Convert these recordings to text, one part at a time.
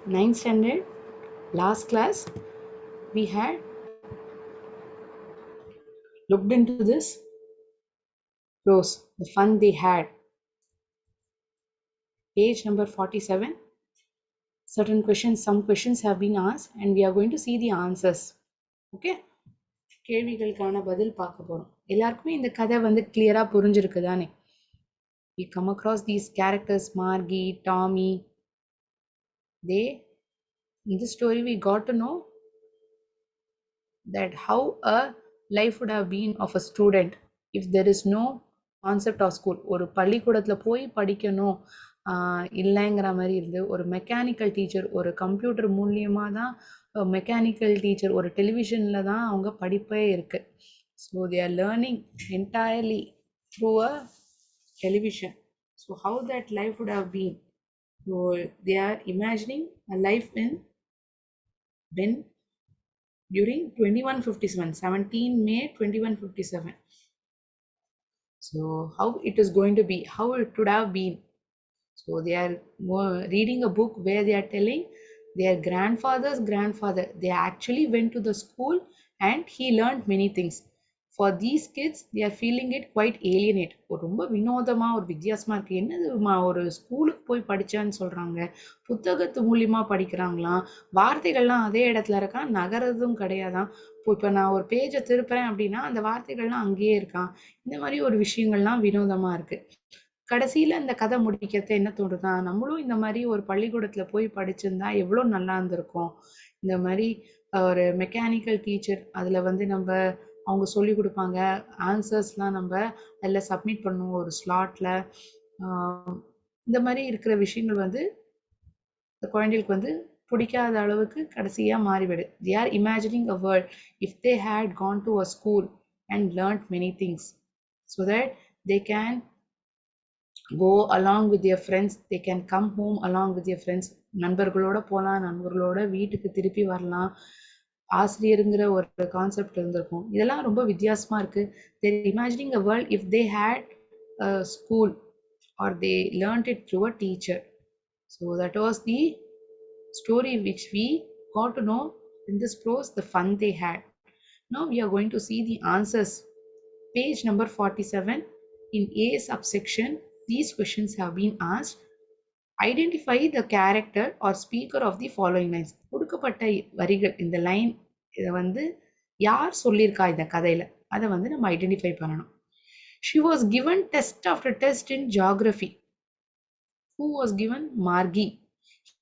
9th standard, last class, we had looked into this prose, the fun they had. Page number 47. Certain questions, some questions have been asked, and we are going to see the answers. Okay? கேள்விகளுக்கான பதில் பார்க்க போறோம். எல்லாருக்குமே இந்த கதை வந்து கிளியரா புரிஞ்சிருக்கு தானே? We come across these characters, Margie, Tommy. In this story we got to know that how a life would have been of a student if there is no concept of school. ஒரு பள்ளிக்கூடத்துல போய் படிக்கணும் இல்லைங்கிற மாதிரி இருந்து ஒரு mechanical teacher, ஒரு computer மூலியமாக தான் மெக்கானிக்கல் டீச்சர், ஒரு டெலிவிஷன்ல தான் அவங்க படிப்பே இருக்கு. So they are learning entirely through a television. So how that life would have been. So they are imagining a life when during 2157, 17 May 2157. So how it is going to be, how it would have been. So they are reading a book where they are telling their grandfather's grandfather, they actually went to the school and he learned many things. For these kids, they are feeling it quite alienate. ரொம்ப வினோதமா ஒரு வித்தியாசமா இருக்கு. என்னதுமா ஒரு ஸ்கூலுக்கு போய் படிச்சான்னு சொல்றாங்க, புத்தகத்து மூலியமா படிக்கிறாங்களாம், வார்த்தைகள்லாம் அதே இடத்துல இருக்கான், நகரதும் கிடையாதான். இப்போ நான் ஒரு பேஜை திருப்புறேன் அப்படின்னா அந்த வார்த்தைகள்லாம் அங்கேயே இருக்கான். இந்த மாதிரி ஒரு விஷயங்கள்லாம் வினோதமா இருக்கு. கடைசியில இந்த கதை முடிக்கிறது என்ன தோணுதா, நம்மளும் இந்த மாதிரி ஒரு பள்ளிக்கூடத்துல போய் படிச்சிருந்தா எவ்வளவு நல்லா இருந்திருக்கும். இந்த மாதிரி ஒரு மெக்கானிக்கல் டீச்சர், அதுல வந்து நம்ம அவங்க சொல்லி கொடுப்பாங்க, ஆன்சர்ஸ்லாம் நம்ம அதில் சப்மிட் பண்ணுவோம் ஒரு ஸ்லாட்ல. இந்த மாதிரி இருக்கிற விஷயங்கள் வந்து இந்த குழந்தைகளுக்கு வந்து பிடிக்காத அளவுக்கு கடைசியா மாறிவிடு. They are imagining a world if they had gone to a school and learned many things so that they can go along with their friends, they can come home along with their friends. நண்பர்களோட போகலாம், நண்பர்களோட வீட்டுக்கு திருப்பி வரலாம். ஆசிரியருங்கிற ஒரு concept இருந்திருக்கும். இதெல்லாம் ரொம்ப வித்தியாசமா இருக்கு. They're imagining a world if they had a school or they learned it through a teacher. So that was the story which we got to know in this prose, the fun they had. Now we are going to see the answers. Page number 47. In A subsection, these questions have been asked. Identify the character or speaker of the following lines. கொடுக்கப்பட்ட வரிகள், இந்த line இதை வந்து யார் சொல்லியிருக்கா இந்த கதையில, அதை வந்து நம்ம ஐடென்டிஃபை பண்ணணும். She was given test after test in geography. Who was given? Margie.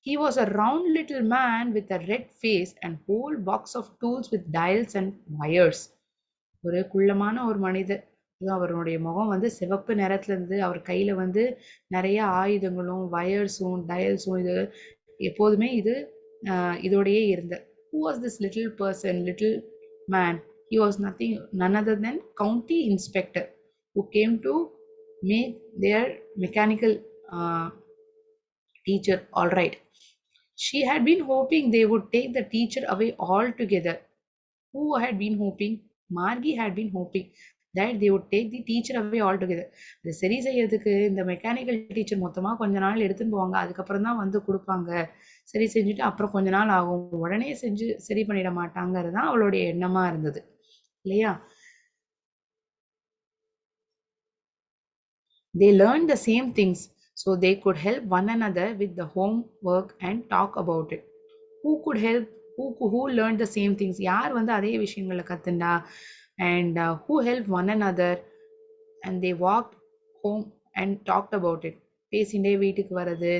He was a round little man with a red face and whole box of tools with dials and wires. ஒரு குள்ளமான ஒரு மனிதர், அவருடைய முகம் வந்து சிவப்பு நிறத்துல இருந்து, அவர் கையில வந்து நிறைய ஆயுதங்களும் வயர்ஸும் டயல்ஸும், இது எப்போதுமே இதோடையே இருந்த. Who was this little person, little man? He was none other than county inspector who came to make their mechanical teacher all right. She had been hoping they would take the teacher away altogether. Who had been hoping? Margie had been hoping that they would take the teacher away altogether. இதை சரி செய்யறதுக்கு இந்த mechanical teacher மொத்தமா கொஞ்ச நாள் எடுத்துன்னு போவாங்க, அதுக்கப்புறம் தான் வந்து கொடுப்பாங்க. சரி செஞ்சுட்டு அப்புறம் கொஞ்ச நாள் ஆகும், உடனே செஞ்சு சரி பண்ணிட மாட்டாங்கிறது தான் அவளுடைய எண்ணமா இருந்தது இல்லையா? They learned the same things so they could help one another with the homework and talk about it. Who could help? Who learned the same things? யார் வந்து அதே விஷயங்களை கத்துண்டா? And who helped one another and they walked home and talked about it. பேசிண்டே வீட்டுக்கு வர்றது,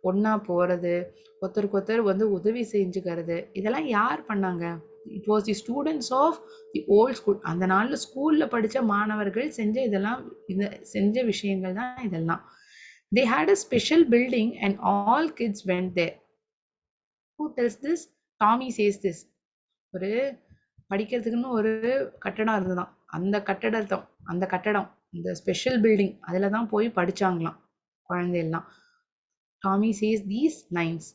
ஒன்னா போறது, ஒருத்தருக்கு ஒருத்தர் வந்து உதவி செஞ்சுக்கிறது, இதெல்லாம் யார் பண்ணாங்க? It was the students of the old school. அந்த நாள்ல ஸ்கூல்ல படிச்ச மாணவர்கள் செஞ்ச விஷயங்கள் தான் இதெல்லாம். They had a special building and all kids went there. Who tells this? Tommy says this. ஒரு படிக்கிறதுக்குன்னு ஒரு கட்டடம் இருந்ததாம், அந்த கட்டடம் இந்த ஸ்பெஷல் பில்டிங், அதுல தான் போய் படிச்சாங்களாம் குழந்தையெல்லாம். Tommy says these lines.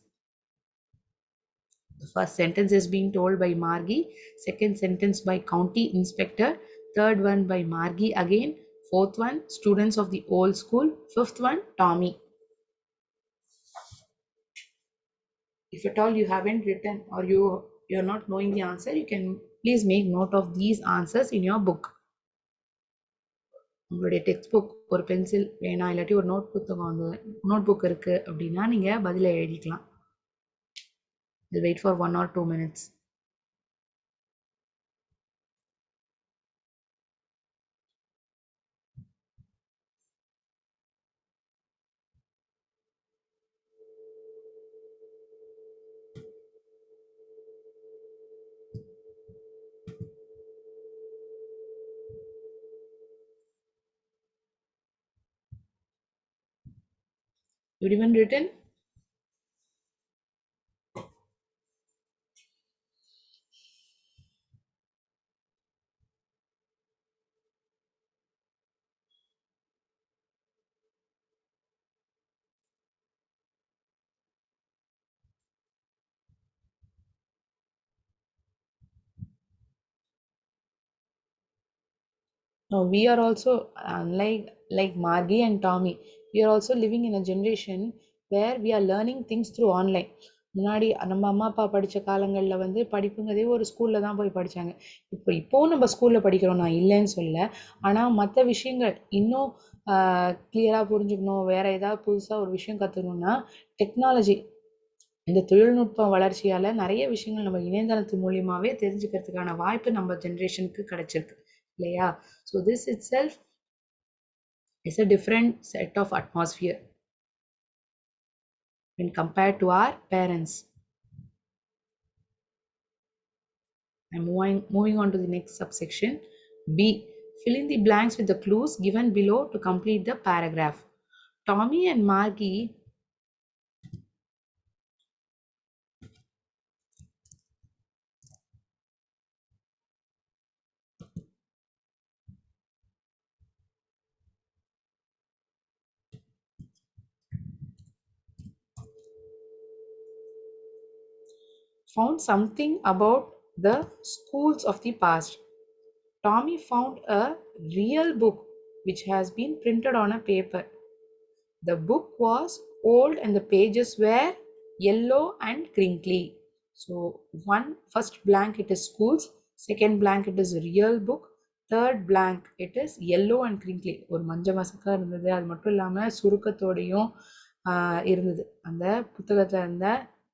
The first sentence is being told by Margie, second sentence by county inspector, third one by Margie again, fourth one students of the old school, fifth one Tommy. If at all you haven't written or you're not knowing the answer, you can please make note of these answers in your book. உங்களுடைய text book ஒரு pencil வேணாம், இல்லாட்டி ஒரு note புத்தகம் அந்த note book இருக்கு அப்படின்னா நீங்க பதில எழுதிக்கலாம். Wait for 1 or 2 minutes. You even written? No, we are also like Margie and Tommy. We are also living in a generation where we are learning things through online. முன்னாடி நம்ம அம்மா அப்பா படிச்ச காலங்கள்ல வந்து படிப்புங்கிறதே ஒரு ஸ்கூல்ல தான் போய் படிச்சாங்க. இப்போ நம்ம ஸ்கூல்ல படிக்கிறோம், நான் இல்லைன்னு சொல்லல. ஆனா மற்ற விஷயங்கள் இன்னும் கிளியரா புரிஞ்சுக்கணும், வேற ஏதாவது புதுசா ஒரு விஷயம் கத்துக்கணும்னா டெக்னாலஜி, இந்த தொழில்நுட்ப வளர்ச்சியால நிறைய விஷயங்கள் நம்ம இணையதளத்து மூலியமாவே தெரிஞ்சுக்கிறதுக்கான வாய்ப்பு நம்ம ஜென்ரேஷனுக்கு கிடைச்சிருக்கு இல்லையா? So this it self is a different set of atmosphere when compared to our parents. I'm moving on to the next subsection. B. Fill in the blanks with the clues given below to complete the paragraph. Tommy and Margie found something about the schools of the past. Tommy found a real book which has been printed on a paper. The book was old and the pages were yellow and crinkly. So first blank it is schools, second blank it is real book, third blank it is yellow and crinkly. ஒரு மஞ்ச மசக்கா இருந்தது, அது மட்டும் இல்லாம சுருக்கத்தோடையும் இருந்தது அந்த புத்தகத்துல இருந்த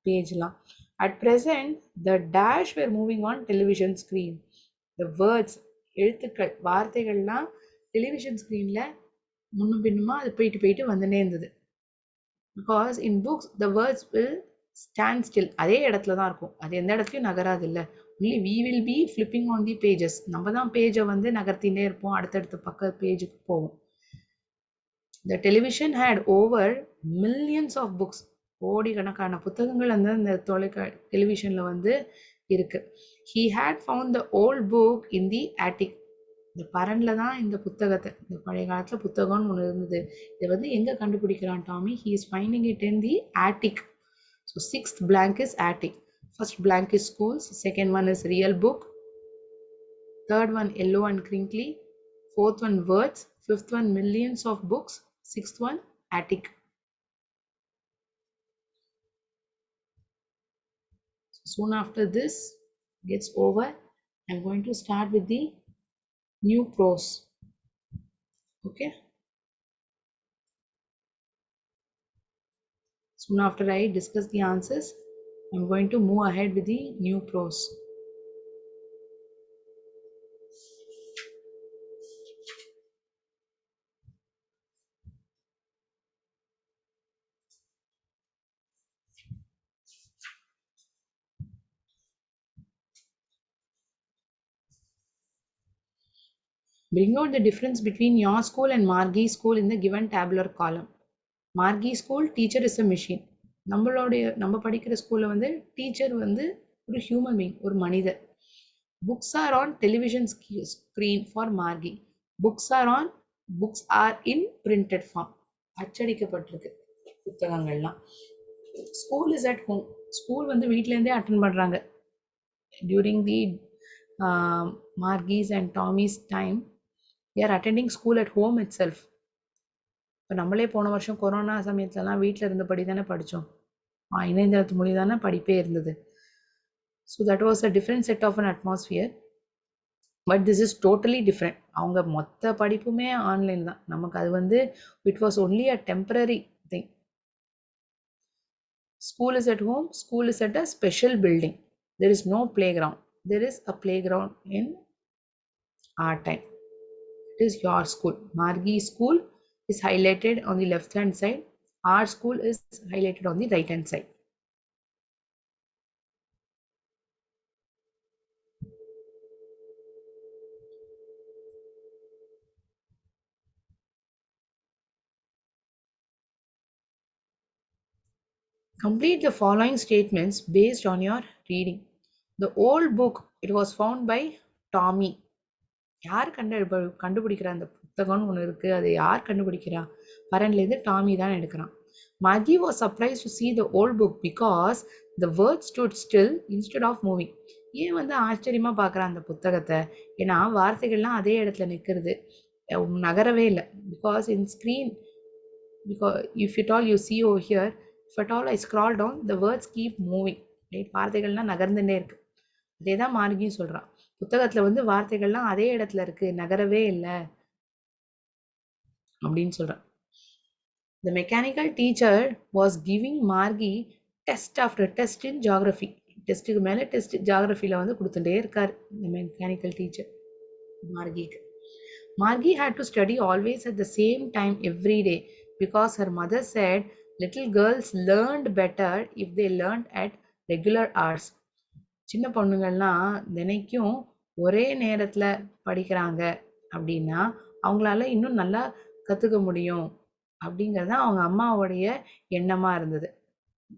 பேஜ்லாம். At present the dash were moving on television screen. The words, எழுத்துக்கள் வார்த்தைகள்லாம் டெலிவிஷன் ஸ்க்ரீன்ல முன்னும் பின்னுமா அது போயிட்டு வந்துனே இருந்தது. Because in books the words will stand still, அதே இடத்துல தான் இருக்கும், அது எந்த இடத்துலையும் நகராது இல்லை. Only we will be flipping on the pages, நம்ம தான் பேஜை வந்து நகர்த்தினே இருப்போம், அடுத்தடுத்த பக்க பேஜுக்கு போவோம். The television had over millions of books, கோடிக்கணக்கான புத்தகங்கள் வந்து அந்த டெலிவிஷனில் வந்து இருக்கு. He had found the old book in the attic. இந்த பரன்ல தான் இந்த புத்தகத்தை, இந்த பழைய காலத்துல புத்தகம்னு ஒன்று இருந்தது, இதை வந்து எங்க கண்டுபிடிக்கிறான் Tommy? He is finding it in the attic. So sixth blank is attic. First blank is schools, second one is real book, third one yellow and crinkly, fourth one words, fifth one millions of books, sixth one attic. So soon after this gets over, I'm going to start with the new prose. Okay, soon after I discuss the answers, I'm going to move ahead with the new prose. Bring out the difference between your school and Margie's school in the given tabular column. Margie school teacher is a machine. நம்ம படிக்கிற ஸ்கூல்ல வந்து teacher வந்து ஒரு human being, ஒரு மனிதர். Books are on television screen for Margie. Books are in printed form. அச்சடிக்கப்பட்டிருக்கு புத்தகங்கள்லாம். School is at home. School வந்து வீட்ல இருந்தே அட்டெண்ட் பண்றாங்க. During the Margie's and Tommy's time, they are attending school at home itself. இப்போ நம்மளே போன வருஷம் corona சமயத்துலலாம் வீட்டில் இருந்தபடி தானே படித்தோம். இணையதளத்து மொழி தானே படிப்பே இருந்தது. So that was a different set of an atmosphere. But this is totally different. அவங்க மொத்த படிப்புமே ஆன்லைன் தான். நமக்கு அது வந்து it was only a temporary thing. School is at home, school is at a special building. There is no playground. There is a playground in our time. It is your school. Margie's school is highlighted on the left hand side. Our school is highlighted on the right hand side. Complete the following statements based on your reading. The old book, it was found by Tommy. யார் கண்டுபிடிக்கிறா அந்த புத்தகம்னு ஒன்று இருக்கு, அதை யார் கண்டுபிடிக்கிறா? பரன்லேருந்து Tommy தான் எடுக்கிறான். Margie was surprised to see the old book because the words stood still instead of moving. ஏன் வந்து ஆச்சரியமா பார்க்குறான் அந்த புத்தகத்தை? ஏன்னா வார்த்தைகள்லாம் அதே இடத்துல நிற்கிறது, நகரவே இல்லை. Because in screen, because if at all you see over here, if at all I scroll down, the words keep moving. Right, வார்த்தைகள்லாம் நகர்ந்துட்டே இருக்கு. அதே தான் மார்கியும் சொல்றான். புத்தகத்துல வந்து வார்த்தைகள்லாம் அதே இடத்துல இருக்கு, நகரவே இல்லை அப்படின்னு சொல்றான். The mechanical teacher was giving Margie test after test in geography. டெஸ்ட்டுக்கு மேலே டெஸ்ட் ஜியாகிரஃபியில் வந்து கொடுத்துட்டே இருக்கார் இந்த மெக்கானிக்கல் டீச்சர் மார்கிக்கு. Margie had to study always at the same time every day because her mother said little girls learned better if they learned at regular hours. சின்ன பொண்ணுங்கள்லாம் தினைக்கும் ஒரே நேரத்தில் படிக்கிறாங்க அப்படின்னா அவங்களால இன்னும் நல்லா கற்றுக்க முடியும் அப்படிங்கிறது தான் அவங்க அம்மாவுடைய எண்ணமாக இருந்தது.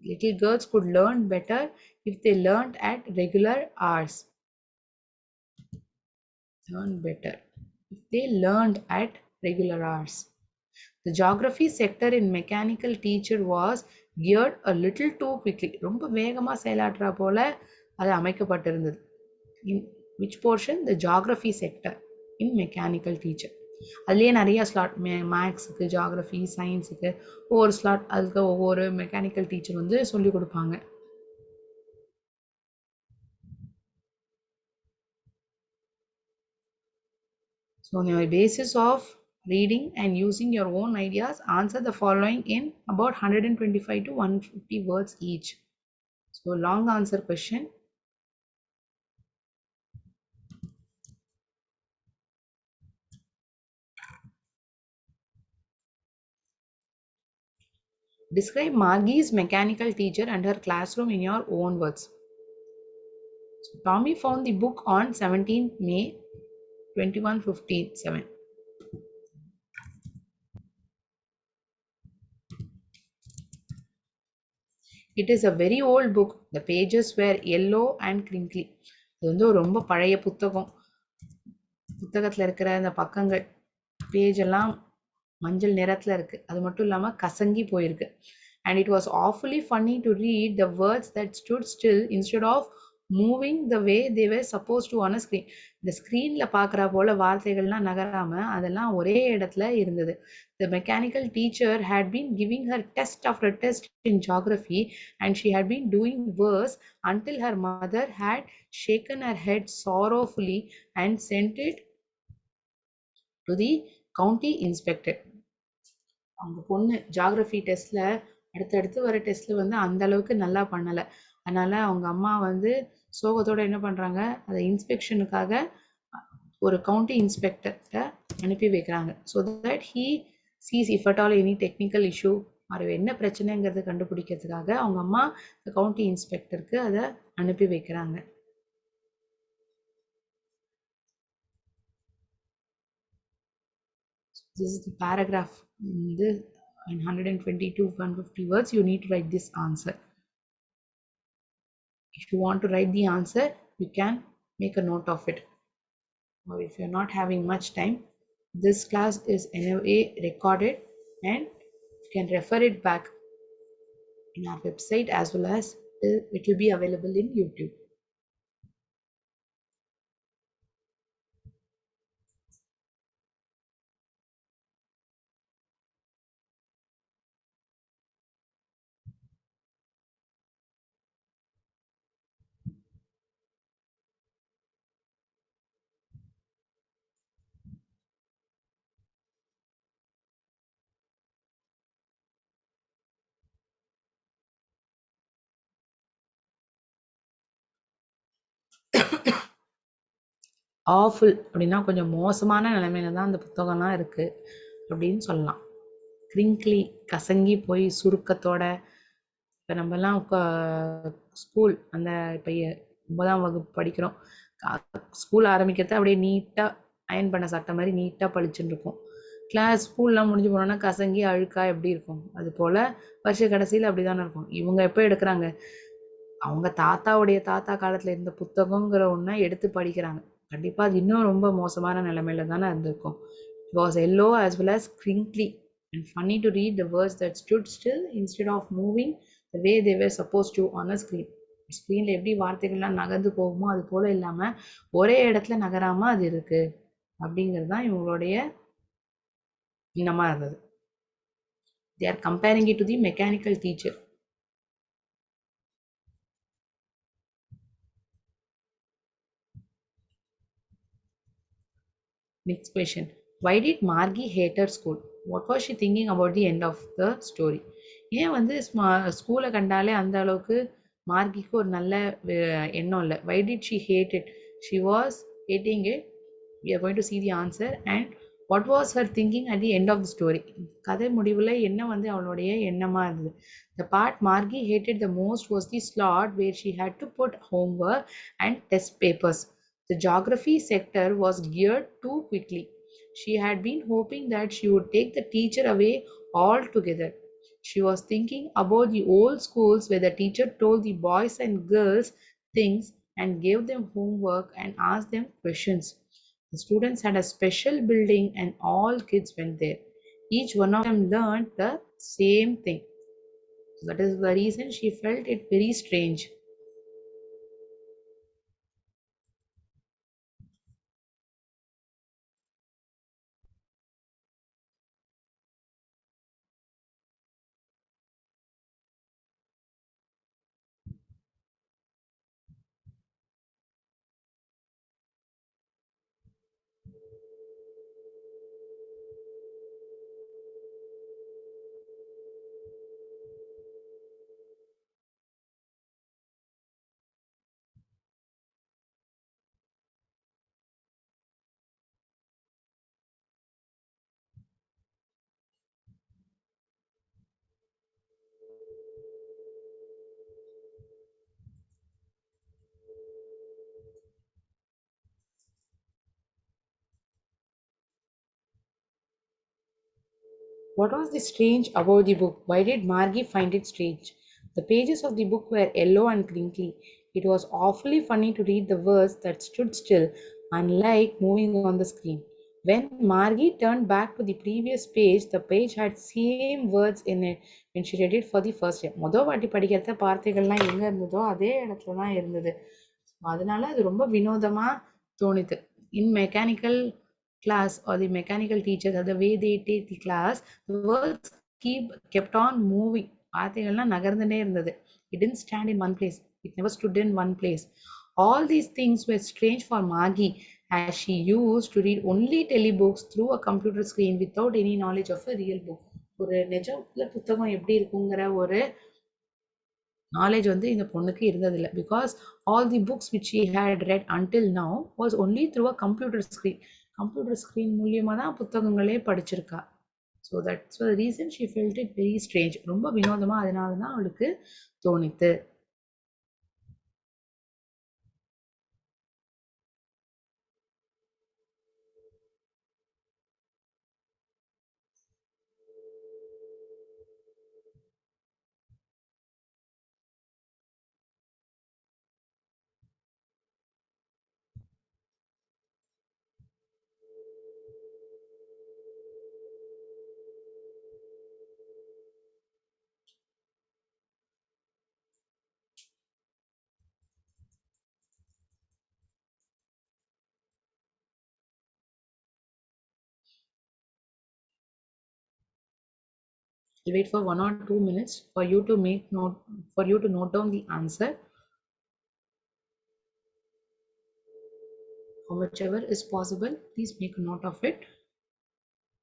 Little girls could learn better if they learned at regular hours. Learn better if they learned at regular hours. The geography sector in mechanical teacher was geared a little too quickly. ரொம்ப வேகமாக செயலாற்றா போல அது அமைக்கப்பட்டிருந்தது. In which portion? The geography sector in mechanical teacher. அதுலேயே நிறைய slot, மேக்ஸுக்கு, geography, சயின்ஸுக்கு ஒவ்வொரு slot, அதுக்கு ஒவ்வொரு mechanical teacher வந்து சொல்லி கொடுப்பாங்க. So on your basis of reading and using your own ideas, answer the following in about 125 to 150 words each. So long answer question. Describe Margie's mechanical teacher and her classroom in your own words. So Tommy found the book on 17th May 2157. It is a very old book. The pages were yellow and crinkly. இது வந்து ஒரு ரொம்ப பழைய புத்தகம். புத்தகத்தில் இருக்கிற அந்த பக்கங்கள், பேஜ் எல்லாம் மஞ்சள் நிறத்தில் இருக்கு. அது மட்டும் இல்லாமல் கசங்கி போயிருக்கு. And it was awfully funny to read the words that stood still instead of moving the way they were supposed to on a screen. இந்த ஸ்க்ரீனில் பார்க்குற போல வார்த்தைகள்லாம் நகராமல் அதெல்லாம் ஒரே இடத்துல இருந்தது. The mechanical teacher had been giving her test after test in geography and she had been doing worse until her mother had shaken her head sorrowfully and sent it to the county inspector. அவங்க பொண்ணு geography டெஸ்ட்டில் அடுத்தடுத்து வர டெஸ்ட்டில் வந்து அந்த அளவுக்கு நல்லா பண்ணலை. அதனால் அவங்க அம்மா வந்து சோகத்தோடு என்ன பண்ணுறாங்க, அதை இன்ஸ்பெக்ஷனுக்காக ஒரு கவுண்டி இன்ஸ்பெக்டர்கிட்ட அனுப்பி வைக்கிறாங்க. So that he cheese if at all any technical issue, அது என்ன பிரச்சனைங்கிறது கண்டுபிடிக்கிறதுக்காக அவங்க அம்மா கவுண்டி இன்ஸ்பெக்டருக்கு அதை அனுப்பி வைக்கிறாங்க. This is the paragraph in the 120 to 150 words. You need to write this answer. If you want to write the answer, you can make a note of it. Or if you're not having much time, this class is anyway recorded and you can refer it back in our website as well as it will be available in YouTube. Awful அப்படின்னா கொஞ்சம் மோசமான நிலைமையில தான் அந்த புத்தகம்லாம் இருக்குது அப்படின்னு சொல்லலாம். கிரிங்க்லி கசங்கி போய் சுருக்கத்தோட இப்போ நம்மலாம் ஸ்கூல் அந்த இப்போ 9ஆம் வகுப்பு படிக்கிறோம். ஸ்கூல் ஆரம்பிக்கிறது அப்படியே நீட்டாக அயன் பண்ண சட்டை மாதிரி நீட்டாக பளிச்சுன்னு இருக்கும். ஸ்கூல்லாம் முடிஞ்சு போனோன்னா கசங்கி அழுக்கா எப்படி இருக்கும், அது போல் வருஷ கடைசியில் அப்படி தானே இருக்கும். இவங்க எப்போ எடுக்கிறாங்க, அவங்க தாத்தாவுடைய தாத்தா காலத்தில் இருந்த புத்தகங்கிற ஒன்றை எடுத்து படிக்கிறாங்க. கண்டிப்பாக அது இன்னும் ரொம்ப மோசமான நிலைமையில தானே இருந்திருக்கும். It was yellow as well as crinkly and funny to read the words that stood still instead of moving the way they were supposed to on a screen. ஸ்க்ரீனில் எப்படி வார்த்தைகள்லாம் நகர்ந்து போகுமோ அது போல் இல்லாமல் ஒரே இடத்துல நகராமல் அது இருக்குது அப்படிங்கிறது தான் இவங்களுடைய எண்ணமாக இருந்தது. They are comparing it to the mechanical teacher. Next question. Why did Margie hate her school? What was she thinking about the end of the story? ஏன் வந்து ஸ்கூலை கண்டாலே அந்த அளவுக்கு மார்கிக்கு ஒரு நல்ல எண்ணம் இல்லை. Why did she hate it? She was hating it. We are going to see the answer. And what was her thinking at the end of the story? கதை முடிவில் என்ன வந்து அவளுடைய எண்ணமாக இருந்தது? The part Margie hated the most was the slot where she had to put homework and test papers. The geography sector was geared too quickly. She had been hoping that she would take the teacher away altogether. She was thinking about the old schools where the teacher told the boys and girls things and gave them homework and asked them questions. The students had a special building and all kids went there. Each one of them learned the same thing. So that is the reason she felt it very strange. What was the strange about the book? Why did Margie find it strange? The pages of the book were yellow and crinkly. It was awfully funny to read the words that stood still, unlike moving on the screen. When Margie turned back to the previous page, the page had same words in it when she read it for the first time. மொதல் வாட்டி படிக்கிறத வார்த்தைகள்லாம் எங்கே இருந்ததோ அதே இடத்துல தான் இருந்தது. அதனால அது ரொம்ப வினோதமா தோணுது. In mechanical class or the mechanical teachers or the way they take the class, the words kept on moving. வார்த்தைகள்லாம் நகர்ந்துட்டே இருந்தது. It didn't stand in one place. It never stood in one place. All these things were strange for Margie as she used to read only telebooks through a computer screen without any knowledge of a real book. ஒரு நிஜத்துல புத்தகம் எப்படி இருக்குங்கிற ஒரு knowledge வந்து இந்த பொண்ணுக்கு இருந்ததில்லை. Because all the books which she had read until now was only through a computer screen. Computer screen மூலியமா தான் புத்தகங்களே படிச்சிருக்கா. So that's the reason she felt it very strange. ரொம்ப வினோதமா அதனால தான் அவளுக்கு தோணித்து. I'll wait for 1 or 2 minutes for you to note down the answer. Whichever is possible, please make a note of it.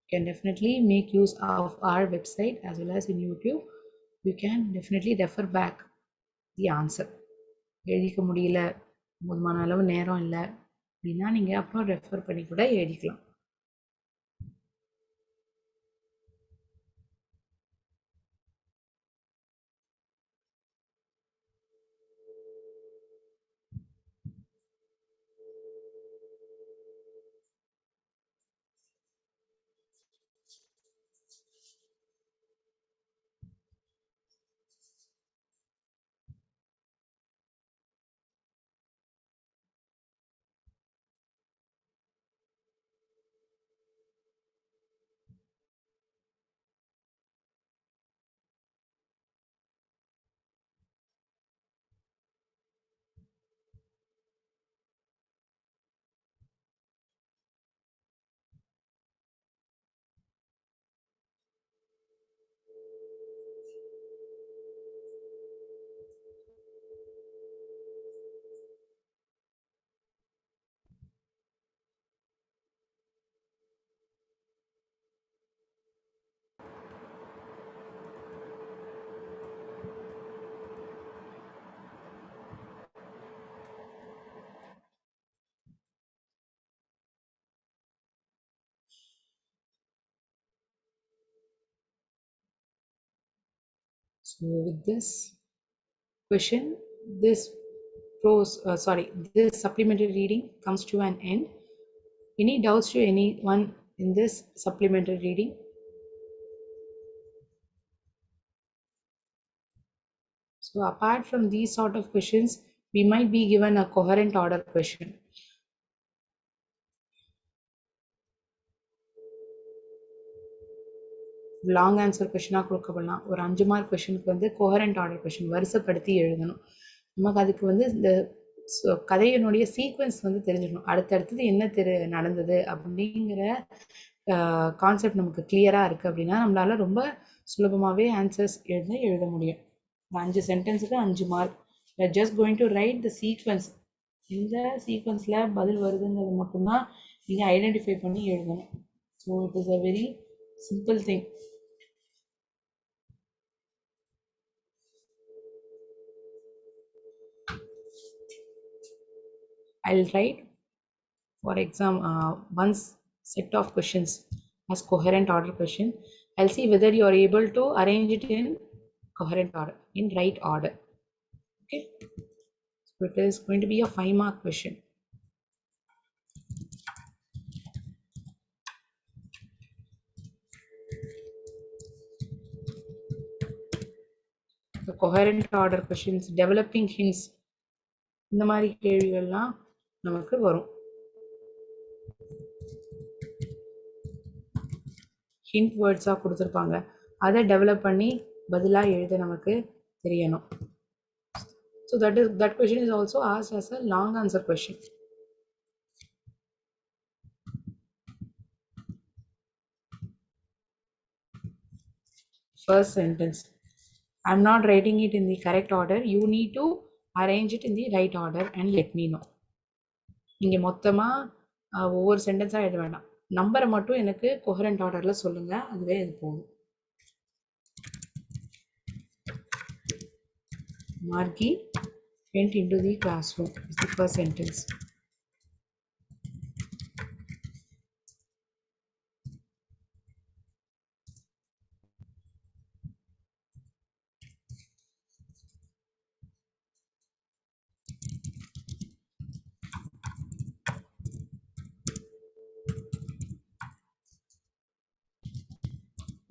You can definitely make use of our website as well as in YouTube. You can definitely refer back the answer. எழுதிக்க முடியல, போதுமான அளவு நேரம் இல்ல அப்படின்னா, நீங்க அப்புறம் refer பண்ணி கூட எழுதிக்கலாம். So with this question, this this supplementary reading comes to an end. Any doubts to anyone in this supplementary reading? So apart from these sort of questions, we might be given a coherent order question. Long answer கொஷினாக கொடுக்கப்படலாம். ஒரு 5 mark கொஷினுக்கு வந்து coherent order question வரிசைப்படுத்தி எழுதணும். நமக்கு அதுக்கு வந்து இந்த கதையினுடைய சீக்வன்ஸ் வந்து தெரிஞ்சிடணும். அடுத்தடுத்தது என்ன நடந்தது அப்படிங்கிற கான்செப்ட் நமக்கு கிளியராக இருக்குது அப்படின்னா நம்மளால ரொம்ப சுலபமாகவே ஆன்சர்ஸ் எழுத முடியும். 5 சென்டென்ஸுக்கு 5 mark. Just going to right the sequence. இந்த சீக்வன்ஸில் பதில் வருதுங்கிறது மட்டும்தான் நீங்கள் ஐடென்டிஃபை பண்ணி எழுதணும். So it is a very simple thing. I'll write for exam one set of questions as coherent order question. I'll see whether you are able to arrange it in coherent order, in right order. Okay, so it is going to be a 5-mark question. The coherent order questions, developing hints, இந்த மாதிரி கேள்விகள்லாம் நமக்கு வரும். Hint வேர்ட்ஸாக கொடுத்துருப்பாங்க, அதை develop பண்ணி பதிலாக எழுத நமக்கு தெரியணும். So that question is also asked as a long answer question. First sentence, I'm not writing it in the correct order. You need to arrange it in the right order and let me know. நீங்க மொத்தமா ஒவ்வொரு சென்டென்ஸா எழுத வேண்டாம். நம்பரை மட்டும் எனக்கு coherent ஆர்டர்ல சொல்லுங்க, அதுவே இது போதும். Margie went into the classroom is the first sentence.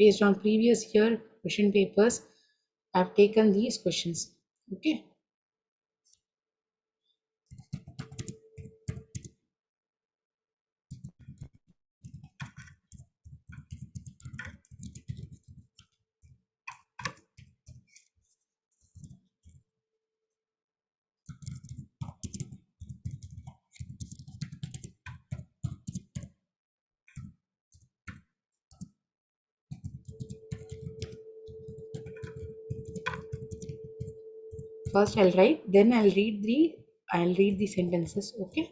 Based on previous year question papers, I've taken these questions. Okay. First I'll write, then I'll read the sentences. Okay.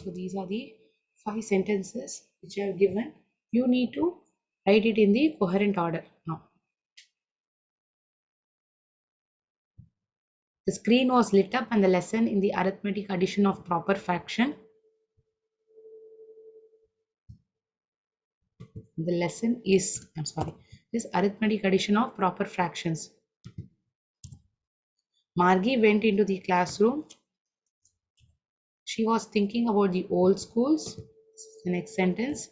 So these are the 5 sentences which I have given. You need to write it in the coherent order now. The screen was lit up and the lesson in the arithmetic addition of proper fraction. The lesson is, this arithmetic addition of proper fractions. Margie went into the classroom. She was thinking about the old schools. The next sentence.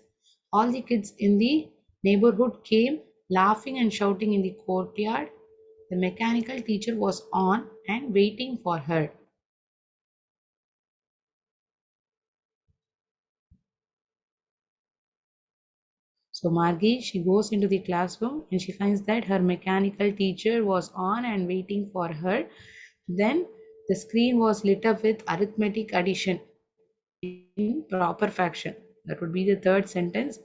All the kids in the neighborhood came laughing and shouting in the courtyard. The mechanical teacher was on and waiting for her. So Margie, she goes into the classroom and she finds that her mechanical teacher was on and waiting for her. Then the screen was lit up with arithmetic addition in proper fraction. That would be the third sentence.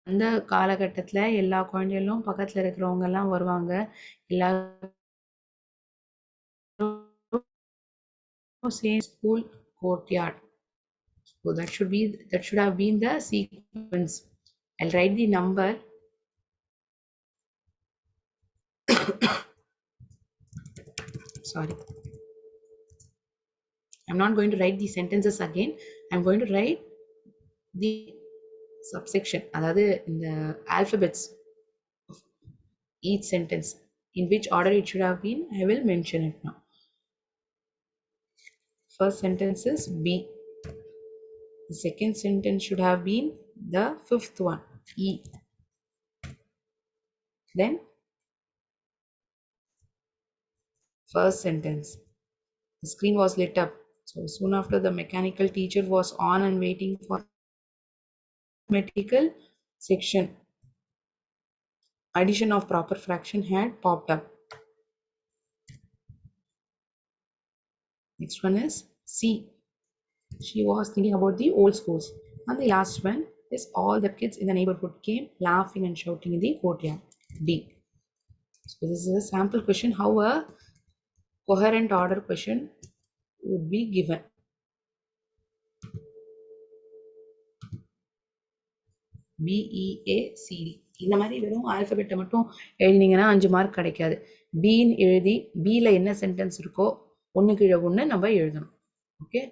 அந்த காலகட்டத்துல எல்லா குழந்தைகளும் பக்கத்துல இருக்கிறவங்க எல்லாம் வருவாங்க. எல்லாரும் same school courtyard. So that should have been the sequence. I'll write the number. Sorry. I'm not going to write the sentences again. I'm going to write the subsection, அதாவது இந்த alphabets of each sentence, in which order it should have been. I will mention it now. First sentence is B. The second sentence should have been the fifth one, E. Then first sentence, the screen was lit up. So soon after, the mechanical teacher was on and waiting for arithmetical section. Addition of proper fraction had popped up. Next one is C. She was thinking about the old schools. And the last one is all the kids in the neighborhood came laughing and shouting in the courtyard. D. So this is a sample question how a coherent order question would be given. BEACD. இந்த மாதிரி வெறும் ஆல்பபெட்டை மட்டும் எழுதினீங்கன்னா 5 mark கிடைக்காது. பின்னு எழுதி பியில் என்ன sentence இருக்கோ ஒன்று கீழே ஒன்று நம்ம எழுதணும். Okay.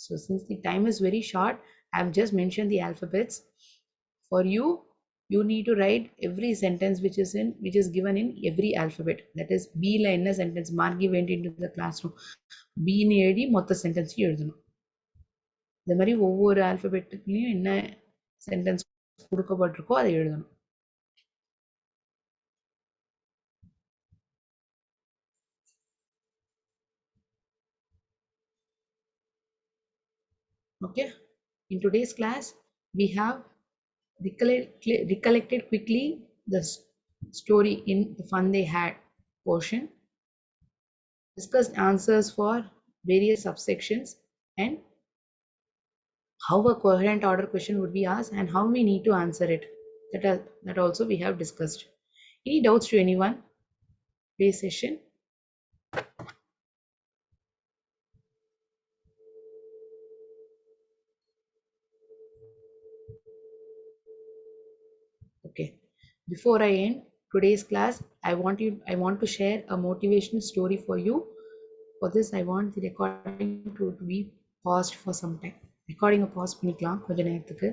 So since the time is very short, I have just mentioned the alphabets. For you, you need to write every sentence which is given in every alphabet. That is B la enna sentence, Margie went into the classroom. B ன்னு எழுதி மொத்த சென்டென்ஸையும் எழுதணும். இந்த மாதிரி ஒவ்வொரு ஆல்பபெட்டுக்குலையும் என்ன sentence கொடுக்கப்பட்டிருக்கோ அதை எழுதணும். Okay. In today's class, we have recollected quickly the story in the fun they had portion, discussed answers for various subsections, and how a coherent order question would be asked and how we need to answer it. That also we have discussed. Any doubts to anyone? Today's session. Okay. Before I end today's class, I want to share a motivational story for you. For this, I want the recording to be paused for some time. Recording pause பண்ணிக்கலாம் கொஞ்ச நேரத்துக்கு.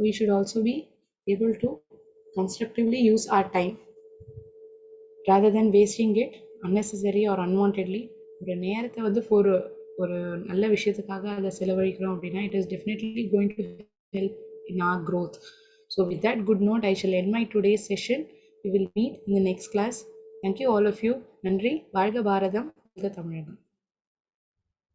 We should also be able to constructively use our time rather than wasting it unnecessary or unwantedly. ஒரு நேரத்தை வந்து ஒரு நல்ல விஷயத்துக்காக அதை செலவழிக்கிறோம் அப்படின்னா it is definitely going to help in our growth. So with that good note, I shall end my today's session. We will meet in the next class. Thank you all of you. நன்றி. வாழ்க பாரதம், வாழ்க தமிழகம்.